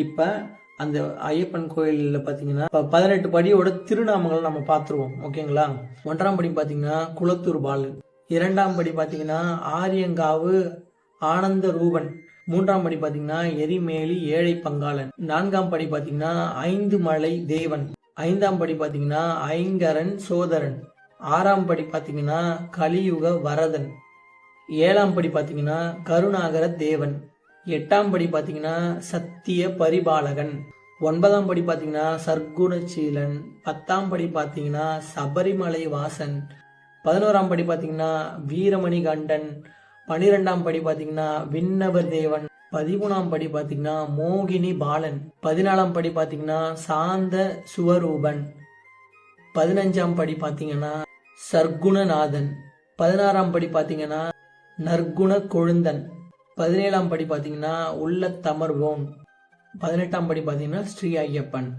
இப்போ அந்த ஐயப்பன் கோயிலில் பார்த்தீங்கன்னா 18 படியோட திருநாமங்கள் நம்ம பார்த்துருவோம். ஓகேங்களா? 1ஆம் படி பார்த்தீங்கன்னா குளத்தூர் பாலன், 2ஆம் படி பார்த்தீங்கன்னா ஆரியங்காவு ஆனந்த ரூபன், 3ஆம் படி பார்த்தீங்கன்னா எரிமேலி ஏழை பங்காளன், 4ஆம் படி பார்த்தீங்கன்னா ஐந்து மலை தேவன், 5ஆம் படி பார்த்தீங்கன்னா ஐங்கரன் சோதரன், 6ஆம் படி பார்த்தீங்கன்னா கலியுக வரதன், 7ஆம் படி பார்த்தீங்கன்னா கருணாகர தேவன், 8ஆம் படி பார்த்தீங்கன்னா சத்திய பரிபாலகன், 9ஆம் படி பார்த்தீங்கன்னா சர்க்குணசீலன், 10ஆம் படி பார்த்தீங்கன்னா சபரிமலை வாசன், 11ஆம் படி பார்த்தீங்கன்னா வீரமணி கண்டன், 12ஆம் படி பார்த்தீங்கன்னா விண்ணவர் தேவன், 13ஆம் படி பார்த்தீங்கன்னா மோகினி பாலன், 14ஆம் படி பார்த்தீங்கன்னா சாந்த சுவரூபன், 15ஆம் படி பார்த்தீங்கன்னா சர்க்குணநாதன், 16ஆம் படி பார்த்தீங்கன்னா நற்குண கொழுந்தன், 17ஆம் படி பார்த்தீங்கன்னா உள்ளத்தமர்வோன், 18ஆம் படி பார்த்தீங்கன்னா ஸ்ரீ ஐயப்பன்.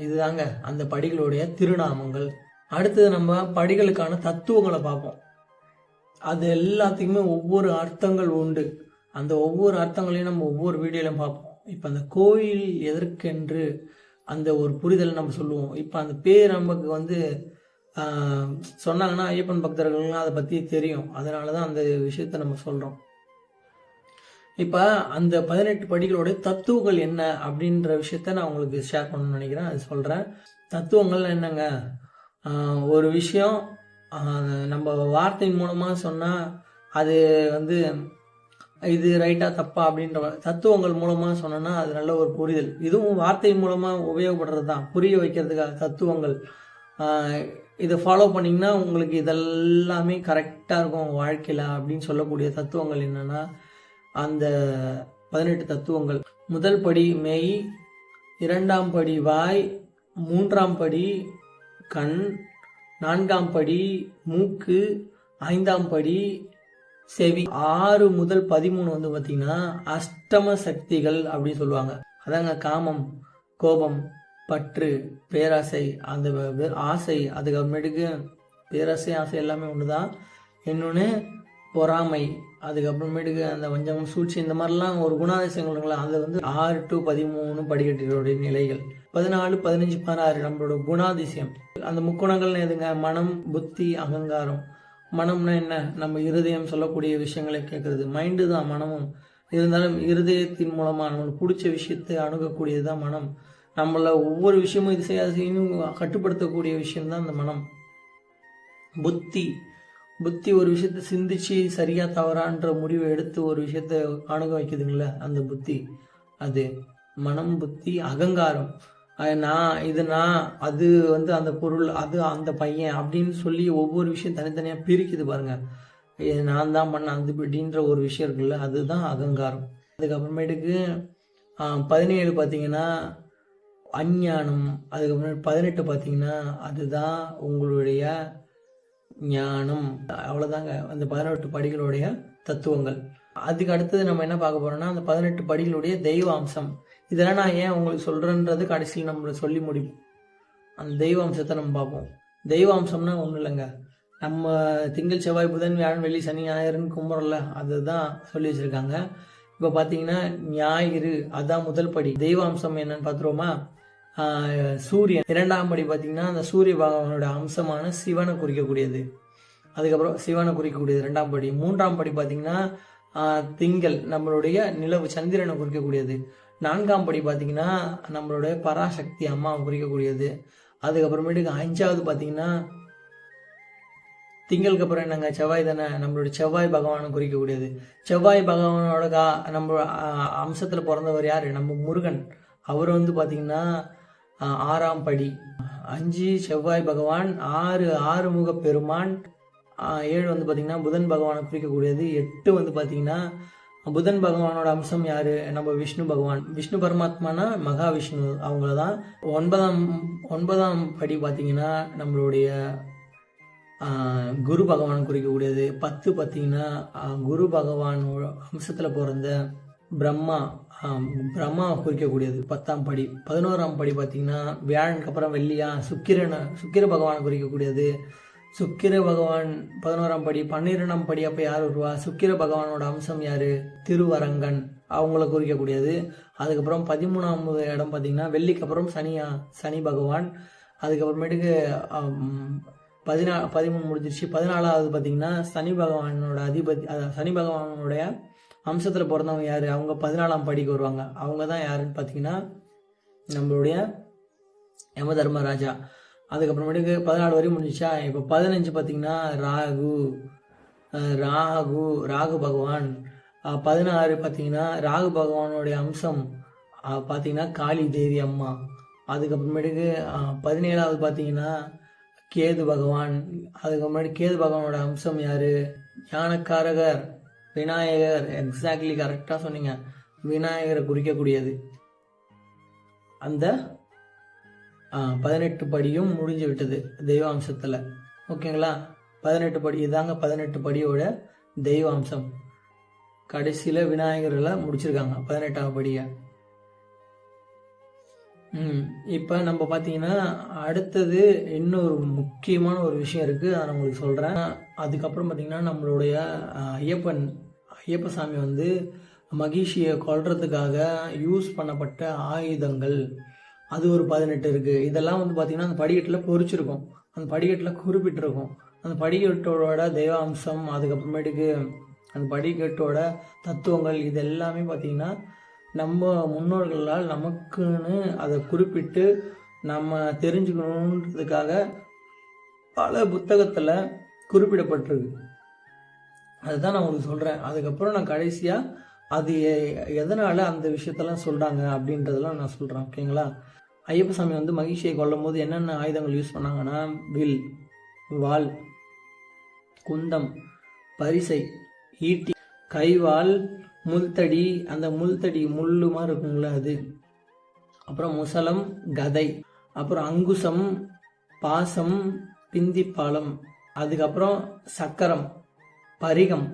இதுதாங்க அந்த படிகளுடைய திருநாமங்கள். அடுத்தது நம்ம படிகளுக்கான தத்துவங்களை பார்ப்போம். அது எல்லாத்துக்குமே ஒவ்வொரு அர்த்தங்கள் உண்டு. அந்த ஒவ்வொரு அர்த்தங்களையும் நம்ம ஒவ்வொரு வீடியோலையும் பார்ப்போம். இப்போ அந்த கோயில் எதற்கென்று அந்த ஒரு புரிதல் நம்ம சொல்லுவோம். இப்போ அந்த பேர் நமக்கு சொன்னாங்கன்னா ஐயப்பன் பக்தர்கள்லாம் அதை பற்றி தெரியும். அதனால தான் அந்த விஷயத்த நம்ம சொல்கிறோம். இப்போ அந்த 18 படிகளுடைய தத்துவங்கள் என்ன அப்படின்ற விஷயத்த நான் உங்களுக்கு ஷேர் பண்ணணும்னு நினைக்கிறேன். அது சொல்கிறேன். தத்துவங்கள் என்னங்க, ஒரு விஷயம் நம்ம வார்த்தையின் மூலமாக சொன்னால் அது இது ரைட்டா தப்பா அப்படின்ற தத்துவங்கள் மூலமாக சொன்னோன்னா அது நல்ல ஒரு புரிதல். இதுவும் வார்த்தை மூலமாக உபயோகப்படுறது தான், புரிய வைக்கிறதுக்காக தத்துவங்கள். இதை ஃபாலோ பண்ணிங்கன்னா உங்களுக்கு இதெல்லாமே கரெக்டாக இருக்கும் உங்கள் வாழ்க்கையில் அப்படின்னு சொல்லக்கூடிய தத்துவங்கள் என்னென்னா அந்த 18 தத்துவங்கள். முதல் படி மெய், 2ஆம் படி வாய், 3ஆம் படி கண், 4ஆம் படி மூக்கு, 5ஆம் படி செவி. 6 முதல் 13 பார்த்தீங்கன்னா அஷ்டம சக்திகள் அப்படின்னு சொல்லுவாங்க. அதாங்க காமம், கோபம், பற்று, பேராசை, அந்த ஆசை, அதுக்கப்புறமேட்டுக்கு பேராசை ஆசை எல்லாமே ஒன்று தான். இன்னொன்று பொறாமை, அதுக்கப்புறமேட்டுக்கு அந்த வஞ்சகம் சூழ்ச்சி, இந்த மாதிரிலாம் ஒரு குணாதிசயங்கள்ங்களா. அது 6 to 13 படிக்கட்டுகளுடைய நிலைகள். 14, 15, 16 நம்மளோட குணாதிசயம். அந்த முக்குணங்கள்னு எதுங்க, மனம், புத்தி, அகங்காரம். மனம்னா என்ன, நம்ம இருதயம் சொல்லக்கூடிய விஷயங்களை கேட்கறது. மைண்டு தான் மனமும். இருந்தாலும் இருதயத்தின் மூலமாக நம்மளுக்கு பிடிச்ச விஷயத்தை அணுகக்கூடியது தான் மனம். நம்மள ஒவ்வொரு விஷயமும் இது செய்யணும் கட்டுப்படுத்தக்கூடிய விஷயம்தான் அந்த மனம். புத்தி, புத்தி ஒரு விஷயத்த சிந்திச்சு சரியா தவறான்ற முடிவை எடுத்து ஒரு விஷயத்த அணுக வைக்குதுங்கள, அந்த புத்தி. அது மனம், புத்தி, அகங்காரம். அது அந்த பொருள், அது அந்த பையன் அப்படின்னு சொல்லி ஒவ்வொரு விஷயம் தனித்தனியாக பிரிக்குது பாருங்க. நான் தான் பண்ண அது அப்படின்ற ஒரு விஷயம் இருக்குல்ல, அதுதான் அகங்காரம். அதுக்கப்புறமேட்டுக்கு 17 பார்த்தீங்கன்னா அஞ்ஞானம். அதுக்கப்புறம் 18 பார்த்தீங்கன்னா அதுதான் உங்களுடைய ஞானம். அவ்வளோதாங்க அந்த 18 படிகளுடைய தத்துவங்கள். அதுக்கு அடுத்தது நம்ம என்ன பார்க்க போறோம்னா அந்த 18 படிகளுடைய தெய்வ அம்சம். இதெல்லாம் நான் ஏன் உங்களுக்கு சொல்றேன்றது கடைசியில் நம்ம சொல்லி முடிப்போம். அந்த தெய்வ அம்சத்தை நம்ம பார்ப்போம். தெய்வ அம்சம்னா ஒன்றும் இல்லைங்க, நம்ம திங்கள், செவ்வாய், புதன், வியாழன், வெள்ளி, சனி, ஞாயிறுன்னு கும்பிட்றோம்ல, அதுதான் சொல்லி வச்சிருக்காங்க. இப்போ பார்த்தீங்கன்னா ஞாயிறு, அதுதான் முதல் படி. தெய்வ அம்சம் என்னன்னு பார்த்துருவோமா? சூரியன். 2ஆம் படி பார்த்தீங்கன்னா அந்த சூரிய பகவானோட அம்சமான சிவனை குறிக்கக்கூடியது. அதுக்கப்புறம் சிவனை குறிக்கக்கூடியது 2ஆம் படி. 3ஆம் படி பார்த்தீங்கன்னா திங்கள், நம்மளுடைய நிலவு சந்திரனை குறிக்கக்கூடியது. 4ஆம் படி பார்த்தீங்கன்னா நம்மளுடைய பராசக்தி அம்மாவை குறிக்கக்கூடியது. அதுக்கப்புறமேட்டுக்கு 5ஆவது பார்த்தீங்கன்னா திங்களுக்கு அப்புறம் என்னங்க, செவ்வாய் தானே, நம்மளுடைய செவ்வாய் பகவானை குறிக்கக்கூடியது. செவ்வாய் பகவானோட நம்ம அம்சத்தில் பிறந்தவர் யார், நம்ம முருகன். அவர் பார்த்தீங்கன்னா 6ஆம் படி. 5 செவ்வாய் பகவான், 6 ஆறுமுக பெருமான், 7 பார்த்தீங்கன்னா புதன் பகவானை குறிக்கக்கூடியது. 8 பார்த்தீங்கன்னா புதன் பகவானோட அம்சம் யாரு, நம்ம விஷ்ணு பகவான். விஷ்ணு பரமாத்மானா மகாவிஷ்ணு, அவங்கள தான். 9ஆம் படி பார்த்தீங்கன்னா நம்மளுடைய குரு பகவான் குறிக்கக்கூடியது. 10 பார்த்தீங்கன்னா குரு பகவானோட அம்சத்தில் பிறந்த பிரம்மா குறிக்கக்கூடியது 10ஆம் படி. 11ஆம் படி பார்த்தீங்கன்னா வியாழனுக்கு அப்புறம் வெள்ளியா சுக்கிர பகவானை குறிக்கக்கூடியது. சுக்கிர பகவான் 11ஆம் படி. 12ஆம் படி அப்போ யார் வருவா? சுக்கிர பகவானோட அம்சம் யார்? திருவரங்கன், அவங்கள குறிக்கக்கூடியது. அதுக்கப்புறம் 13ஆவது இடம் பார்த்தீங்கன்னா வெள்ளிக்கு அப்புறம் சனி பகவான். அதுக்கப்புறமேட்டுக்கு 13 முடிஞ்சிருச்சு. 14ஆவது பார்த்தீங்கன்னா சனி பகவானோட அதிபதி, சனி பகவானுடைய அம்சத்தில் பிறந்தவங்க யார்? அவங்க 14ஆம் படிக்கு வருவாங்க. அவங்க தான் யாருன்னு பார்த்தீங்கன்னா நம்மளுடைய யம தர்மராஜா. அதுக்கப்புறமேட்டுக்கு 14 வரையும் முடிஞ்சிச்சா. இப்போ 15 பார்த்தீங்கன்னா ராகு பகவான். 16 பார்த்தீங்கன்னா ராகு பகவானுடைய அம்சம் பார்த்தீங்கன்னா காளி தேவி அம்மா. அதுக்கப்புறமேட்டுக்கு 17ஆவது பார்த்தீங்கன்னா கேது பகவான். அதுக்கப்புறமேட்டு கேது பகவானோட அம்சம் யார்? ஞானக்காரகர், விநாயகர். எக்ஸாக்ட்லி கரெக்டாக சொன்னீங்க. விநாயகரை குறிக்கக்கூடியது. அந்த 18 படியும் முடிஞ்சு விட்டது தெய்வாம்சத்தில். ஓகேங்களா? 18 படி இதாங்க 18 படியோட தெய்வாம்சம். கடைசியில் விநாயகர்களை முடிச்சிருக்காங்க 18ஆம் படியை. இப்போ நம்ம பார்த்தீங்கன்னா அடுத்தது இன்னொரு முக்கியமான ஒரு விஷயம் இருக்குது, அதை நான் உங்களுக்கு சொல்கிறேன். அதுக்கப்புறம் பார்த்தீங்கன்னா நம்மளுடைய ஐயப்ப சாமி வந்து மகிழ்ச்சியை கொல்றதுக்காக யூஸ் பண்ணப்பட்ட ஆயுதங்கள் அது ஒரு 18 இருக்குது. இதெல்லாம் வந்து பார்த்திங்கன்னா அந்த படிக்கட்டில் பொறிச்சிருக்கும், அந்த படிக்கட்டில் குறிப்பிட்டிருக்கும். அந்த படிக்கட்டோட தெய்வாம்சம், அதுக்கப்புறமேட்டுக்கு அந்த படிக்கட்டோட தத்துவங்கள், இது எல்லாமே பார்த்திங்கன்னா நம்ம முன்னோர்களால் நமக்குன்னு அதை குறிப்பிட்டு நம்ம தெரிஞ்சுக்கணுன்றதுக்காக பல புத்தகத்தில் குறிப்பிடப்பட்டிருக்கு. அதுதான் நான் உங்களுக்கு சொல்கிறேன். அதுக்கப்புறம் நான் கடைசியாக அது எதனால் அந்த விஷயத்தெல்லாம் சொல்கிறாங்க அப்படின்றதெல்லாம் நான் சொல்கிறேன். ஓகேங்களா? ஐயப்ப சாமி வந்து மகிழ்ச்சியை கொல்லும் போது என்னென்ன ஆயுதங்கள் யூஸ் பண்ணாங்கன்னா வில், வாள், குந்தம், பரிசை, ஈட்டி, கைவாள், முள்தடி, அந்த முள்தடி முள்ளு மாதிரி இருக்குங்களா அது, அப்புறம் முசலம், கதை, அப்புறம் அங்குசம், பாசம், பிந்திப்பாலம், அதுக்கப்புறம் சக்கரம், பரிகம்,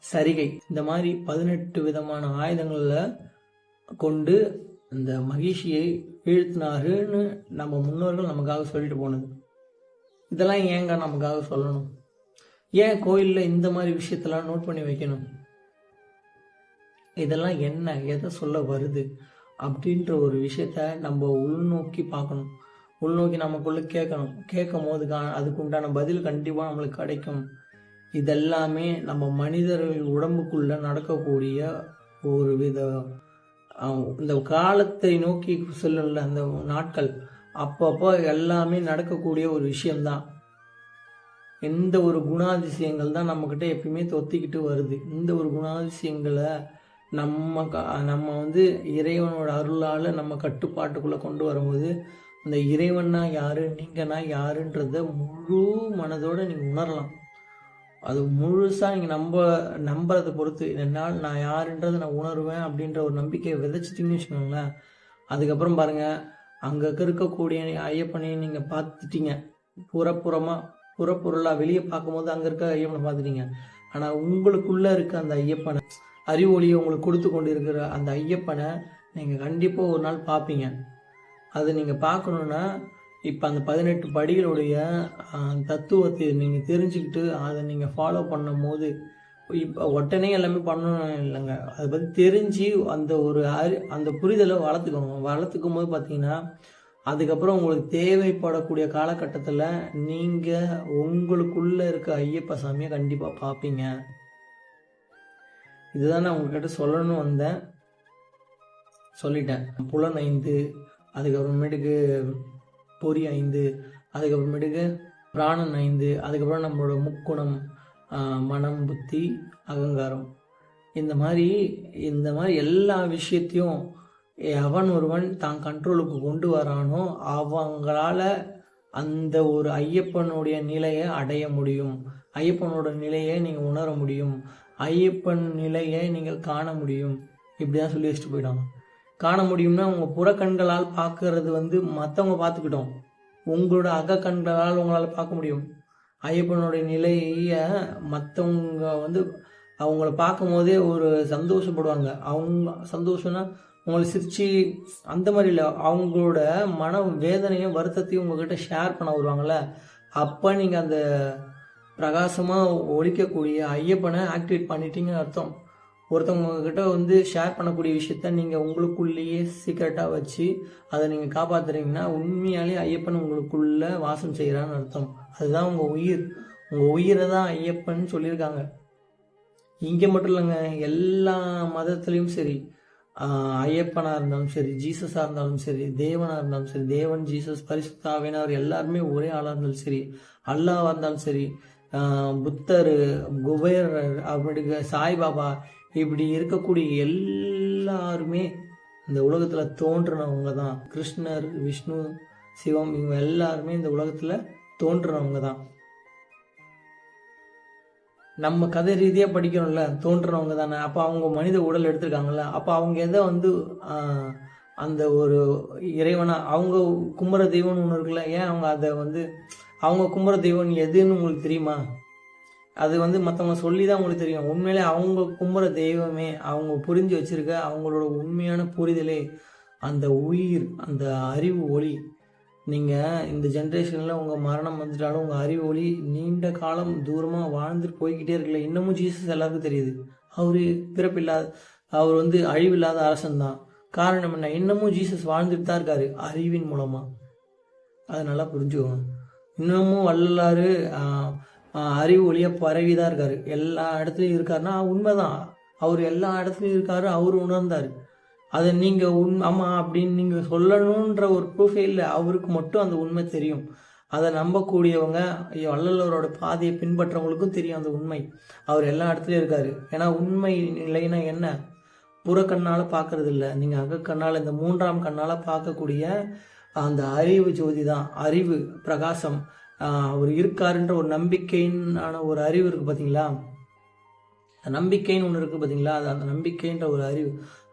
சரிகை. இந்த மாதிரி 18 விதமான ஆயுதங்களில் கொண்டு இந்த மகிழ்ச்சியை வீழ்த்தினாருன்னு நம்ம முன்னோர்கள் நமக்காக சொல்லிட்டு போனது. இதெல்லாம் ஏங்க நமக்காக சொல்லணும்? ஏன் கோயிலில் இந்த மாதிரி விஷயத்தெல்லாம் நோட் பண்ணி வைக்கணும்? இதெல்லாம் என்ன, எதை சொல்ல வருது அப்படின்ற ஒரு விஷயத்த நம்ம உள்நோக்கி பார்க்கணும், உள்நோக்கி நமக்குள்ளே கேட்கணும். கேட்கும் போது அதுக்கு உண்டான பதில் கண்டிப்பாக நம்மளுக்கு கிடைக்கும். இதெல்லாமே நம்ம மனிதர்கள் உடம்புக்குள்ள நடக்கக்கூடிய ஒரு வித இந்த காலத்தை நோக்கி செல்லும்ல அந்த நாட்கள், அப்பப்போ எல்லாமே நடக்கக்கூடிய ஒரு விஷயம்தான். எந்த ஒரு குணாதிசயங்கள் தான் நம்மக்கிட்ட எப்பயுமே தொத்திக்கிட்டு வருது. இந்த ஒரு குணாதிசயங்களை நம்ம வந்து இறைவனோட அருளால் நம்ம கட்டுப்பாட்டுக்குள்ளே கொண்டு வரும்போது அந்த இறைவன்னா யாரு, நீங்கன்னா யாருன்றத முழு மனதோடு நீங்கள் உணரலாம். அது முழுசாக நீங்கள் நம்புறதை பொறுத்து. என்னால் நான் யாருன்றதை நான் உணர்வேன் அப்படின்ற ஒரு நம்பிக்கையை விதைச்சிட்டிங்கன்னு வச்சுக்கோங்களேன். அதுக்கப்புறம் பாருங்கள், அங்கே இருக்கக்கூடிய ஐயப்பனையை நீங்கள் பார்த்துட்டீங்க, புறப்பொருளாக வெளியே பார்க்கும்போது அங்கே இருக்க ஐயப்பனை பார்த்துட்டீங்க. ஆனால் உங்களுக்குள்ளே இருக்க அந்த ஐயப்பனை, அறிவொளியை உங்களுக்கு கொடுத்து கொண்டு இருக்கிற அந்த ஐயப்பனை நீங்கள் கண்டிப்பாக ஒரு நாள் பார்ப்பீங்க. அது நீங்கள் பார்க்கணுன்னா இப்போ அந்த 18 படிகளுடைய தத்துவத்தை நீங்கள் தெரிஞ்சுக்கிட்டு அதை நீங்கள் ஃபாலோ பண்ணும் போது, இப்போ உடனே எல்லாமே பண்ணணும் இல்லைங்க, அதை பற்றி தெரிஞ்சு அந்த புரிதலை வளர்த்துக்கும் போது பார்த்தீங்கன்னா அதுக்கப்புறம் உங்களுக்கு தேவைப்படக்கூடிய காலகட்டத்தில் நீங்கள் உங்களுக்குள்ளே இருக்க ஐயப்ப சாமியை கண்டிப்பாக பார்ப்பீங்க. இதுதான் நான் உங்கள்கிட்ட சொல்லணும்னு வந்தேன், சொல்லிட்டேன். புலன் 5, அதுக்கப்புறமேட்டுக்கு பொறி 5, அதுக்கப்புறமேட்டுக்கு பிராணன் 5, அதுக்கப்புறம் நம்மளோட முக்குணம், மனம், புத்தி, அகங்காரம். இந்த மாதிரி எல்லா விஷயத்தையும் எவன் ஒருவன் தான் கண்ட்ரோலுக்கு கொண்டு வரானோ அவங்களால அந்த ஒரு ஐயப்பனுடைய நிலையை அடைய முடியும். ஐயப்பனோட நிலையை நீங்கள் உணர முடியும். ஐயப்பன் நிலையை நீங்கள் காண முடியும். இப்படி தான் சொல்லி வச்சுட்டு போயிட்டாங்க. காண முடியும்னா உங்கள் புறக்கண்களால் பார்க்கறது வந்து மற்றவங்க பார்த்துக்கிட்டோம், உங்களோட அகக்கண்களால் உங்களால் பார்க்க முடியும். ஐயப்பனுடைய நிலையை மற்றவங்க வந்து அவங்கள பார்க்கும் போதே ஒரு சந்தோஷப்படுவாங்க. அவங்க சந்தோஷம்னா உங்களை சிரிச்சு அந்த மாதிரி இல்லை, அவங்களோட மன வேதனையும் வருத்தத்தையும் உங்ககிட்ட ஷேர் பண்ண வருவாங்கள்ல, அப்போ நீங்கள் அந்த பிரகாசமாக ஒழிக்கக்கூடிய ஐயப்பனை ஆக்டிவேட் பண்ணிட்டீங்கன்னு அர்த்தம். ஒருத்தவங்க கிட்ட வந்து ஷேர் பண்ணக்கூடிய விஷயத்த நீங்கள் உங்களுக்குள்ளேயே சீக்ரெட்டாக வச்சு அதை நீங்கள் காப்பாற்றுறீங்கன்னா உண்மையாலே ஐயப்பன் உங்களுக்குள்ள வாசம் செய்கிறான்னு அர்த்தம். அதுதான் உங்கள் உயிரை தான் ஐயப்பன் சொல்லியிருக்காங்க. இங்கே மட்டும் இல்லைங்க, எல்லா மதத்துலேயும் சரி, ஐயப்பனாக இருந்தாலும் சரி, ஜீசஸாக இருந்தாலும் சரி, தேவனாக இருந்தாலும் சரி, தேவன், ஜீசஸ், பரிசுத்த ஆவியானவர் எல்லாருமே ஒரே ஆளாக இருந்தாலும் சரி, அல்லாவாக இருந்தாலும் சரி, புத்தர், குபேரர், அப்படி சாய்பாபா, இப்படி இருக்கக்கூடிய எல்லாருமே இந்த உலகத்தில் தோன்றினவங்க தான். கிருஷ்ணர், விஷ்ணு, சிவம், இவங்க எல்லாருமே இந்த உலகத்தில் தோன்றினவங்க தான். நம்ம கதை ரீதியாக படிக்கிறோம்ல, தோன்றினவங்க தானே. அப்போ அவங்க மனித உடல் எடுத்திருக்காங்கல்ல, அப்போ அவங்க எதை வந்து அந்த ஒரு இறைவனா அவங்க கும்புற தெய்வம்னு ஒன்று இருக்குல்ல, ஏன் அவங்க அதை வந்து அவங்க கும்புற தெய்வம் எதுன்னு உங்களுக்கு தெரியுமா? அது வந்து மற்றவங்க சொல்லி தான் உங்களுக்கு தெரியும். உண்மையிலே அவங்க கும்புற தெய்வமே, அவங்க புரிஞ்சு வச்சிருக்க அவங்களோட உண்மையான புரிதலே அந்த உயிர், அந்த அறிவு ஒளி. நீங்கள் இந்த ஜென்ரேஷனில் உங்கள் மரணம் வந்துட்டாலும் உங்கள் அறிவு ஒளி நீண்ட காலம் தூரமாக வாழ்ந்துட்டு போய்கிட்டே இருக்கல. இன்னமும் ஜீசஸ் எல்லாருக்கும் தெரியுது. அவர் பிறப்பில்லாத, அவர் வந்து அழிவில்லாத அரசன் தான். காரணம் என்ன? இன்னமும் ஜீசஸ் வாழ்ந்துட்டு தான் இருக்காரு அறிவின் மூலமாக. அதை நல்லா புரிஞ்சுக்கோங்க. இன்னமும் வள்ளலாறு அறிவு ஒளியாக பரவி தான் இருக்காரு. எல்லா இடத்துலையும் இருக்காருன்னா உண்மைதான். அவர் எல்லா இடத்துலையும் இருக்காரு, அவர் உணர்ந்தார். அதை நீங்கள் ஆமாம் அப்படின்னு நீங்கள் சொல்லணுன்ற ஒரு ப்ரூஃபே இல்லை. அவருக்கு மட்டும் அந்த உண்மை தெரியும். அதை நம்பக்கூடியவங்க, வள்ளலரோட பாதையை பின்பற்றவங்களுக்கும் தெரியும் அந்த உண்மை. அவர் எல்லா இடத்துலையும் இருக்காரு. ஏன்னா உண்மை நிலைன்னா என்ன? புறக்கண்ணால் பார்க்கறது இல்லை, நீங்கள் அகக்கண்ணால், இந்த மூன்றாம் கண்ணால் பார்க்கக்கூடிய அந்த அறிவு ஜோதி தான். அறிவு பிரகாசம், அவர் இருக்காருன்ற ஒரு நம்பிக்கையான ஒரு அறிவு இருக்குது பார்த்தீங்களா? நம்பிக்கைன்னு ஒன்று இருக்குது பார்த்தீங்களா? அது அந்த நம்பிக்கைன்ற ஒரு அறிவு.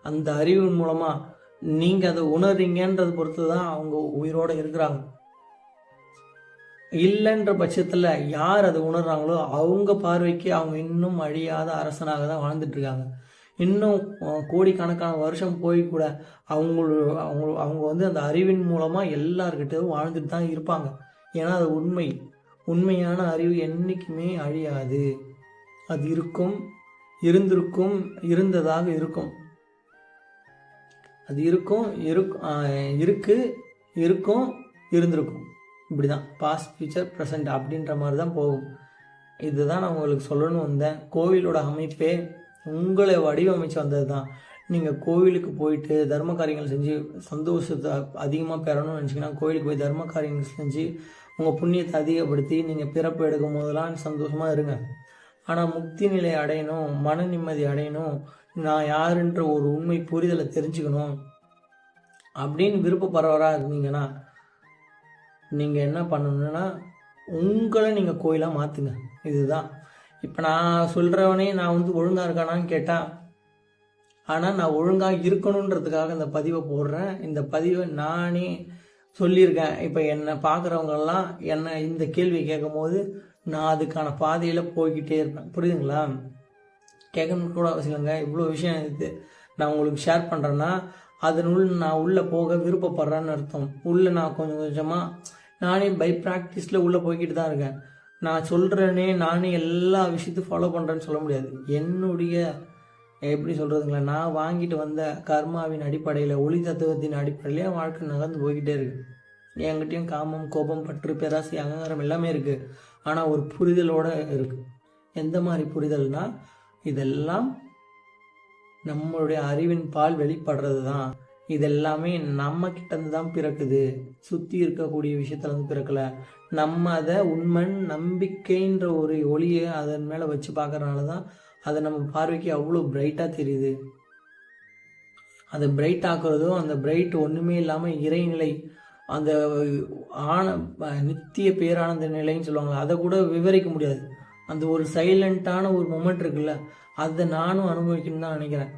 அந்த அறிவின் மூலமாக நீங்கள் அதை உணர்றீங்கன்றது பொறுத்து தான் அவங்க உயிரோடு இருக்கிறாங்க. இல்லைன்ற பட்சத்தில் யார் அதை உணர்றாங்களோ அவங்க பார்வைக்கு அவங்க இன்னும் அழியாத அரசனாக தான் வாழ்ந்துட்டுருக்காங்க. இன்னும் கோடிக்கணக்கான வருஷம் போய் கூட அவங்க வந்து அந்த அறிவின் மூலமாக எல்லார்கிட்டையும் வாழ்ந்துட்டு தான் இருப்பாங்க. ஏன்னா அது உண்மையான அறிவு என்றைக்குமே அழியாது. அது இருக்கும், இருந்திருக்கும், இருந்ததாக இருக்கும். அது இருக்கும், இருக்கும், இருந்திருக்கும். இப்படி தான் பாஸ்ட், ஃபியூச்சர், ப்ரெசண்ட் அப்படின்ற மாதிரி தான் போகும். இதுதான் நான் உங்களுக்கு சொல்லணும்னு வந்தேன். கோவிலோட அமைப்பே உங்களை வடிவமைச்சு வந்தது தான். நீங்கள் கோவிலுக்கு போயிட்டு தர்ம காரியங்கள் செஞ்சு சந்தோஷத்தை அதிகமாக பெறணும்னு நினச்சிங்கன்னா கோவிலுக்கு போய் தர்ம காரியங்கள் செஞ்சு உங்கள் புண்ணியத்தை அதிகப்படுத்தி நீங்கள் பிறப்பு எடுக்கும் போதெல்லாம் சந்தோஷமாக இருங்க. ஆனால் முக்தி நிலை அடையணும், மன நிம்மதி அடையணும், நான் யாருன்ற ஒரு உண்மை புரிதலை தெரிஞ்சுக்கணும் அப்படின்னு விருப்பப்படுறவராக இருந்தீங்கன்னா நீங்கள் என்ன பண்ணணுன்னா உங்களை நீங்கள் கோயிலாக மாற்றுங்க. இதுதான். இப்போ நான் சொல்கிறவனே நான் வந்து ஒழுங்காக இருக்கானான்னு கேட்டால், ஆனால் நான் ஒழுங்காக இருக்கணுன்றதுக்காக இந்த பதிவை போடுறேன். இந்த பதிவை நானே சொல்லியிருக்கேன். இப்போ என்னை பார்க்குறவங்கெல்லாம் என்னை இந்த கேள்வி கேட்கும் போது நான் அதுக்கான பாதையில் போய்கிட்டே இருப்பேன். புரியுதுங்களா? கேட்கணும் கூட அவசியம் இல்லைங்க. இவ்வளோ விஷயம் இது நான் உங்களுக்கு ஷேர் பண்ணுறேன்னா அதனுள் நான் உள்ளே போக விருப்பப்படுறேன்னு அர்த்தம். உள்ளே நான் கொஞ்சம் கொஞ்சமாக நானே பை ப்ராக்டிஸில் உள்ளே போய்கிட்டு தான் இருக்கேன். நான் சொல்கிறேனே நானே எல்லா விஷயத்தையும் ஃபாலோ பண்ணுறேன்னு சொல்ல முடியாது. என்னுடைய எப்படி சொல்கிறதுங்களா, நான் வாங்கிட்டு வந்த கர்மாவின் அடிப்படையில், ஒளி தத்துவத்தின் அடிப்படையிலே வாழ்க்கை நகர்ந்து போய்கிட்டே இருக்குது. என்கிட்டையும் காமம், கோபம், பற்று, பேராசை, அகங்காரம் எல்லாமே இருக்குது. ஆனால் ஒரு புரிதலோடு இருக்குது. எந்த மாதிரி புரிதல்னா, இதெல்லாம் நம்மளுடைய அறிவின் பால் வெளிப்படுறது தான். இதெல்லாமே நம்ம கிட்டேருந்து தான் பிறக்குது, சுற்றி இருக்கக்கூடிய விஷயத்துலேருந்து பிறக்கலை. நம்ம அதை உண்மை நம்பிக்கைன்ற ஒரு ஒளியை அதன் மேலே வச்சு பார்க்கறனால தான் அதை நம்ம பார்வைக்கு அவ்வளோ பிரைட்டாக தெரியுது. அதை பிரைட் ஆக்குறதும், அந்த பிரைட் ஒன்றுமே இல்லாமல் இறைநிலை, அந்த நித்திய பேரானந்த நிலைன்னு சொல்லுவாங்க, அதை கூட விவரிக்க முடியாது. அந்த ஒரு சைலண்ட்டான ஒரு மொமெண்ட் இருக்குல்ல, அதை நானும் அனுபவிக்கணும்னு தான் நினைக்கிறேன்.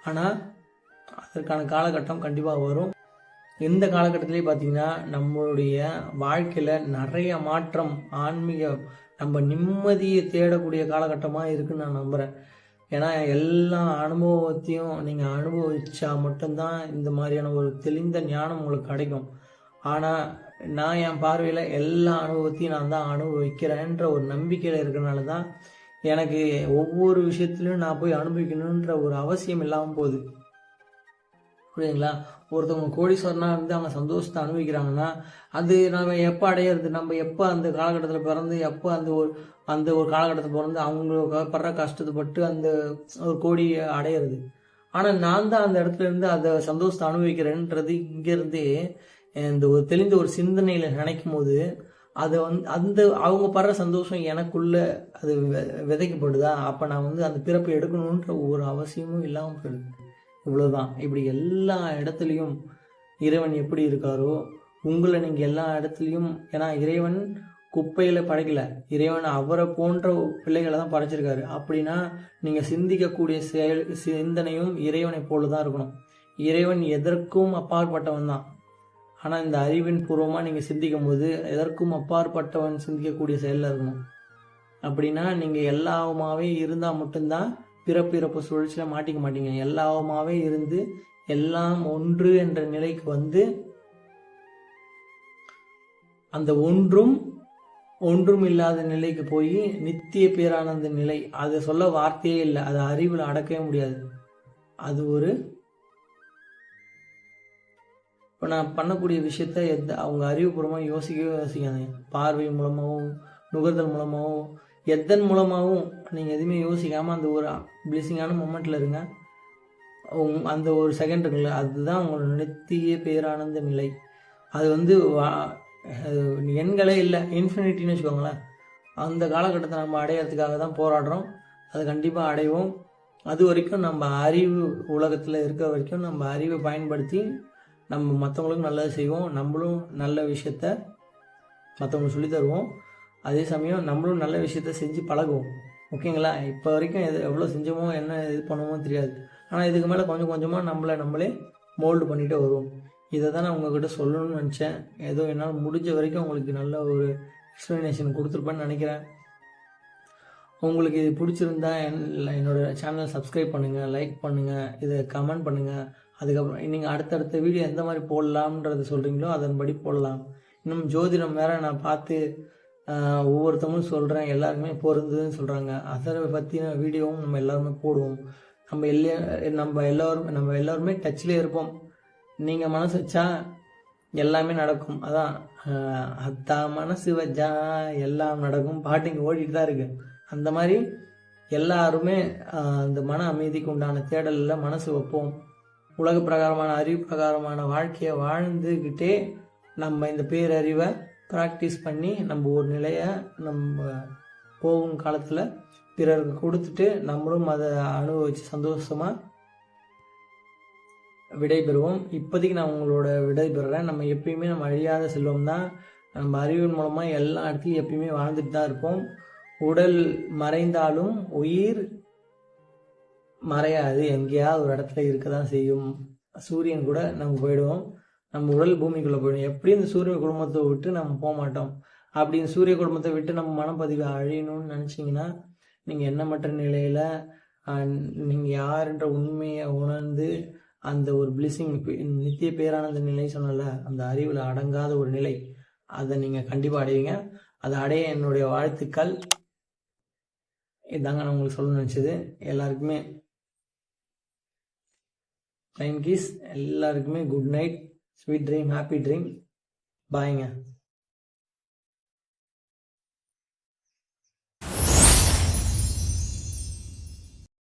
ஆனால் அதற்கான காலகட்டம் கண்டிப்பாக வரும். இந்த காலகட்டத்திலே பார்த்திங்கன்னா நம்மளுடைய வாழ்க்கையில் நிறைய மாற்றம், ஆன்மீக நம்ம நிம்மதியை தேடக்கூடிய காலகட்டமாக இருக்குதுன்னு நான் நம்புகிறேன். ஏன்னா எல்லா அனுபவத்தையும் நீங்கள் அனுபவிச்சா மட்டும்தான் இந்த மாதிரியான ஒரு தெளிந்த ஞானம் உங்களுக்கு கிடைக்கும். ஆனால் நான் என் பார்வையில் எல்லா அனுபவத்தையும் நான் தான் அனுபவிக்கிறேன்ற ஒரு நம்பிக்கையில் இருக்கிறனால தான் எனக்கு ஒவ்வொரு விஷயத்துலையும் நான் போய் அனுபவிக்கணுன்ற ஒரு அவசியம் இல்லாமல் போகுது. புரியுதுங்களா? ஒருத்தவங்க கோடீஸ்வரனா இருந்து அவங்க சந்தோஷத்தை அனுபவிக்கிறாங்கன்னா அது நம்ம எப்போ அடையிறது, நம்ம எப்போ அந்த காலகட்டத்தில் பிறந்து எப்போ அந்த ஒரு காலகட்டத்தில் பிறந்து அவங்க படுற கஷ்டத்தை பட்டு அந்த ஒரு கோடி அடையிறது. ஆனால் நான் தான் அந்த இடத்துல இருந்து அந்த சந்தோஷத்தை அனுபவிக்கிறேன்றது இங்கேருந்தே இந்த ஒரு தெளிந்த ஒரு சிந்தனையில் நினைக்கும் போது அதை அந்த அவங்க படுற சந்தோஷம் எனக்குள்ள அது விதைக்கப்படுதா, அப்போ நான் அந்த பிறப்பை எடுக்கணுன்ற ஒரு அவசியமும் இல்லாமல் போயிடுது. இவ்வளோதான். இப்படி எல்லா இடத்துலையும் இறைவன் எப்படி இருக்காரோ உங்களை நீங்கள் எல்லா இடத்துலையும், ஏன்னா இறைவன் குப்பையில் படைக்கல, இறைவன் அவரை போன்ற பிள்ளைகளை தான் படைச்சிருக்காரு. அப்படின்னா நீங்கள் சிந்திக்கக்கூடிய சிந்தனையும் இறைவனை போல தான் இருக்கணும். இறைவன் எதற்கும் அப்பாற்பட்டவன் தான். ஆனால் இந்த அறிவின் பூர்வமாக நீங்கள் சிந்திக்கும் போது எதற்கும் அப்பாற்பட்டவன் சிந்திக்கக்கூடிய செயலில் இருக்கணும். அப்படின்னா நீங்கள் எல்லாவுமாவே இருந்தால் மட்டும்தான் பிறப்பிறப்பு சுழற்சியில் மாட்டிக்க மாட்டீங்க. எல்லாவுமாவே இருந்து எல்லாம் ஒன்று என்ற நிலைக்கு அந்த ஒன்றும் இல்லாத நிலைக்கு போய் நித்திய பேரானந்த நிலை, அதை சொல்ல வார்த்தையே இல்லை, அதை அறிவில் அடக்கவே முடியாது. அது இப்போ நான் பண்ணக்கூடிய விஷயத்த அவங்க அறிவுபூர்வமாக யோசிக்காதீங்க. பார்வை மூலமாகவும் நுகர்தல் மூலமாகவும் எதன் மூலமாகவும் நீங்கள் எதுவுமே யோசிக்காமல் அந்த ஒரு பிளெஸிங்கான மொமெண்ட்டில் இருங்க. அந்த ஒரு செகண்ட் இருக்குல்ல, அதுதான் உங்களோட நித்திய பேரானந்த நிலை. அது எண்களே இல்லை, இன்ஃபினிட்டின்னு வச்சுக்கோங்களேன். அந்த காலகட்டத்தை நம்ம அடையிறதுக்காக தான் போராடுறோம். அது கண்டிப்பாக அடைவோம். அது வரைக்கும் நம்ம அறிவு உலகத்தில் இருக்க வரைக்கும் நம்ம அறிவை பயன்படுத்தி நம்ம மற்றவங்களுக்கு நல்லது செய்வோம். நம்மளும் நல்ல விஷயத்த மற்றவங்களுக்கு சொல்லி தருவோம். அதே சமயம் நம்மளும் நல்ல விஷயத்த செஞ்சு பழகுவோம். ஓகேங்களா? இப்போ வரைக்கும் எவ்வளோ செஞ்சோமோ என்ன இது பண்ணுமோ தெரியாது. ஆனால் இதுக்கு மேலே கொஞ்சம் கொஞ்சமாக நம்மளே மோல்டு பண்ணிகிட்டே வருவோம். இதை தான் நான் உங்கள்கிட்ட சொல்லணும்னு நினச்சேன். ஏதோ என்னால் முடிஞ்ச வரைக்கும் உங்களுக்கு நல்ல ஒரு எக்ஸ்ப்ளனேஷன் கொடுத்துருப்பேன்னு நினைக்கிறேன். உங்களுக்கு இது பிடிச்சிருந்தா என்னோடய சேனலை சப்ஸ்கிரைப் பண்ணுங்கள், லைக் பண்ணுங்கள், இதை கமெண்ட் பண்ணுங்கள். அதுக்கப்புறம் நீங்கள் அடுத்தடுத்த வீடியோ எந்த மாதிரி போடலாம்ன்றது சொல்கிறீங்களோ அதன்படி போடலாம். இன்னும் ஜோதிடம் வேறு நான் பார்த்து ஒவ்வொருத்தவங்களும் சொல்கிறேன், எல்லாருமே பொருந்துன்னு சொல்கிறாங்க. அதை பற்றின வீடியோவும் நம்ம எல்லாருமே போடுவோம். நம்ம எல்லாருமே டச்சிலே இருப்போம். நீங்கள் மனசு வச்சா எல்லாமே நடக்கும். அதான் அத்தா மனசு வச்சா எல்லாம் நடக்கும் பாட்டு இங்கே ஓடிட்டு தான் இருக்கு. அந்த மாதிரி எல்லாருமே அந்த மன அமைதிக்கு உண்டான தேடலில் மனசு வைப்போம். உலக பிரகாரமான அறிவு பிரகாரமான வாழ்க்கையை வாழ்ந்துக்கிட்டே நம்ம இந்த பேரறிவை ப்ராக்டிஸ் பண்ணி நம்ம ஒரு நிலையை நம்ம போகும் காலத்தில் பிறருக்கு கொடுத்துட்டு நம்மளும் அதை அனுபவித்து சந்தோஷமாக விடைபெறுவோம். இப்போதைக்கு நான் உங்களோட விடைபெறுறேன். நம்ம எப்பயுமே நம்ம அழியாத செல்வம் தான். நம்ம அறிவின் மூலமாக எல்லா இடத்துலையும் எப்பயுமே வாழ்ந்துட்டு தான் இருப்போம். உடல் மறைந்தாலும் உயிர் மறையாது, எங்கேயாவது ஒரு இடத்துல இருக்க தான் செய்யும். சூரியன் கூட நம்ம போயிடுவோம், நம்ம உடல் பூமிக்குள்ளே போயிடும். எப்படி இந்த சூரிய குடும்பத்தை விட்டு நம்ம போக மாட்டோம். அப்படி இந்த சூரிய குடும்பத்தை விட்டு நம்ம மனப்பதிவு அழியணும்னு நினச்சிங்கன்னா நீங்கள் எண்ணமற்ற நிலையில் நீங்கள் யாருன்ற உண்மையை உணர்ந்து அந்த ஒரு பிளெஸிங் நித்திய பேரானந்த நிலை சொன்னல, அந்த அறிவில் அடங்காத ஒரு நிலை, அதை நீங்கள் கண்டிப்பாக அடைவீங்க. அதை அடைய என்னுடைய வாழ்த்துக்கள். இதாங்க நான் உங்களுக்கு சொல்ல நினச்சது. எல்லாருக்குமே டைம் கீஸ், எல்லாருக்குமே good night, sweet dream, happy dream. பாய்ங்க.